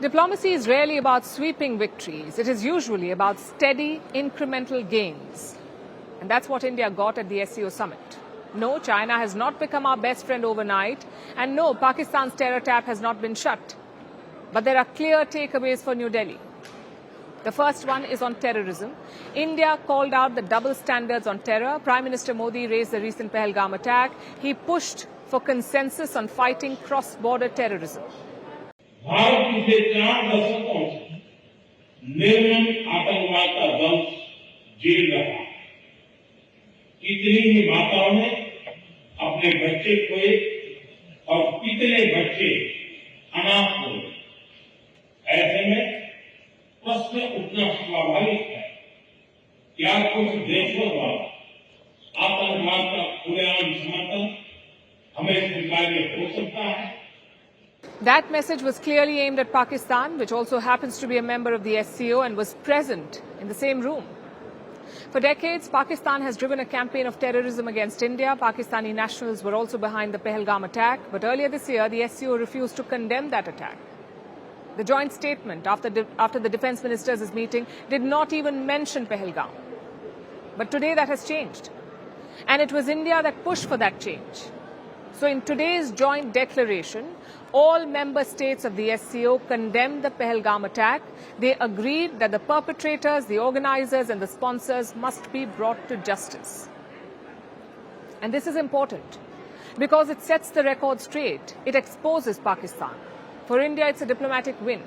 Diplomacy is rarely about sweeping victories. It is usually about steady, incremental gains. And that's what India got at the SCO Summit. No, China has not become our best friend overnight. And no, Pakistan's terror tap has not been shut. But there are clear takeaways for New Delhi. The first one is on terrorism. India called out the double standards on terror. Prime Minister Modi raised the recent Pahalgam attack. He pushed for consensus on fighting cross-border terrorism. Bharat पिछले 4 दशकों से निर्मम आतंकवाद का दंश झेल रहा है। कितनी ही माताओं ने अपने बच्चे खोए और कितने बच्चे अनाथ हुए। ऐसे में प्रश्न उठना स्वाभाविक है, क्या कुछ देशों द्वारा आतंकवाद का खुलेआम समर्थन हमें स्वीकार्य हो सकता है? That message was clearly aimed at Pakistan, which also happens to be a member of the SCO and was present in the same room. For decades, Pakistan has driven a campaign of terrorism against India. Pakistani nationals were also behind the Pahalgam attack, but earlier this year, the SCO refused to condemn that attack. The joint statement after the defense ministers' meeting did not even mention Pahalgam. But today that has changed. And it was India that pushed for that change. So in today's joint declaration, all member states of the SCO condemned the Pahalgam attack. They agreed that the perpetrators, the organizers and the sponsors must be brought to justice. And this is important because it sets the record straight. It exposes Pakistan. For India, it's a diplomatic win.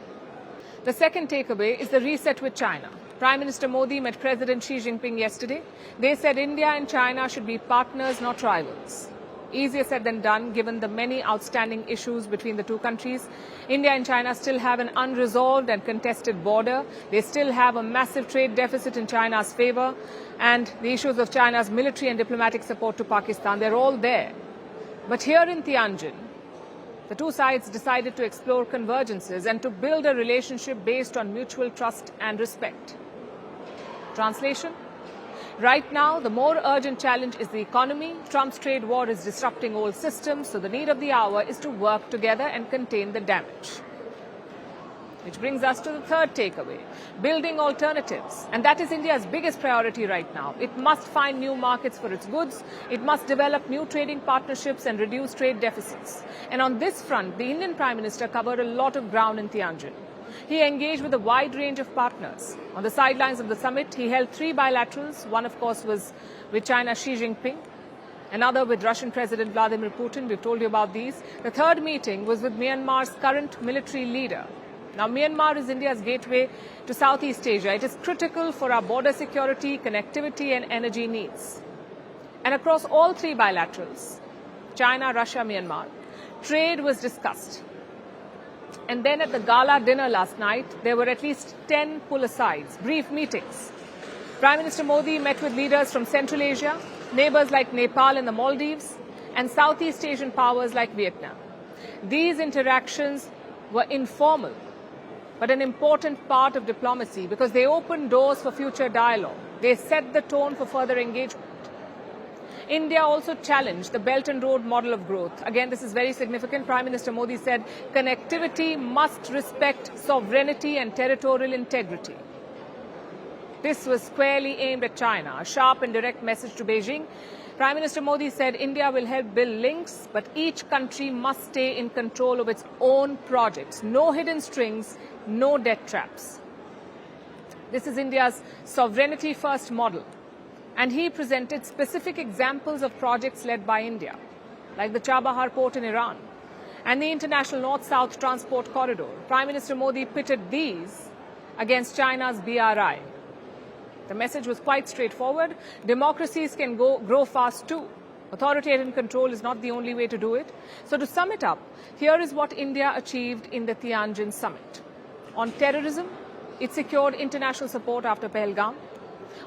The second takeaway is the reset with China. Prime Minister Modi met President Xi Jinping yesterday. They said India and China should be partners, not rivals. Easier said than done, given the many outstanding issues between the two countries. India and China still have an unresolved and contested border. They still have a massive trade deficit in China's favor. And the issues of China's military and diplomatic support to Pakistan, they're all there. But here in Tianjin, the two sides decided to explore convergences and to build a relationship based on mutual trust and respect. Translation? Right now, the more urgent challenge is the economy. Trump's trade war is disrupting old systems, so the need of the hour is to work together and contain the damage. Which brings us to the third takeaway, building alternatives. And that is India's biggest priority right now. It must find new markets for its goods. It must develop new trading partnerships and reduce trade deficits. And on this front, the Indian Prime Minister covered a lot of ground in Tianjin. He engaged with a wide range of partners. On the sidelines of the summit, he held 3 bilaterals. One, of course, was with China's Xi Jinping. Another with Russian President Vladimir Putin. We've told you about these. The third meeting was with Myanmar's current military leader. Now, Myanmar is India's gateway to Southeast Asia. It is critical for our border security, connectivity and energy needs. And across all 3 bilaterals, China, Russia, Myanmar, trade was discussed. And then at the gala dinner last night, there were at least 10 pull-asides, brief meetings. Prime Minister Modi met with leaders from Central Asia, neighbors like Nepal and the Maldives, and Southeast Asian powers like Vietnam. These interactions were informal, but an important part of diplomacy because they opened doors for future dialogue. They set the tone for further engagement. India also challenged the Belt and Road model of growth. Again, this is very significant. Prime Minister Modi said connectivity must respect sovereignty and territorial integrity. This was squarely aimed at China, a sharp and direct message to Beijing. Prime Minister Modi said India will help build links, but each country must stay in control of its own projects. No hidden strings, no debt traps. This is India's sovereignty-first model. And he presented specific examples of projects led by India, like the Chabahar port in Iran and the international North-South transport corridor. Prime Minister Modi pitted these against China's BRI. The message was quite straightforward. Democracies can grow fast too. Authoritarian control is not the only way to do it. So to sum it up, here is what India achieved in the Tianjin summit. On terrorism, it secured international support after Pahalgam.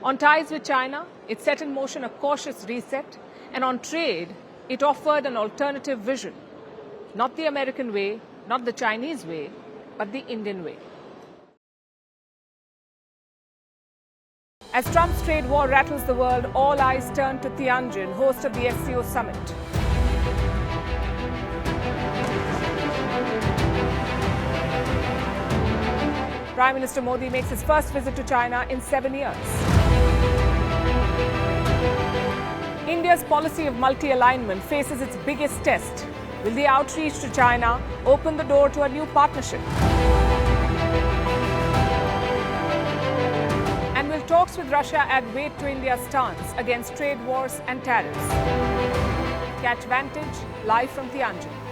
On ties with China, it set in motion a cautious reset. And on trade, it offered an alternative vision. Not the American way, not the Chinese way, but the Indian way. As Trump's trade war rattles the world, all eyes turn to Tianjin, host of the SCO Summit. Prime Minister Modi makes his first visit to China in 7 years. India's policy of multi-alignment faces its biggest test. Will the outreach to China open the door to a new partnership? And will talks with Russia add weight to India's stance against trade wars and tariffs? Catch Vantage live from Tianjin.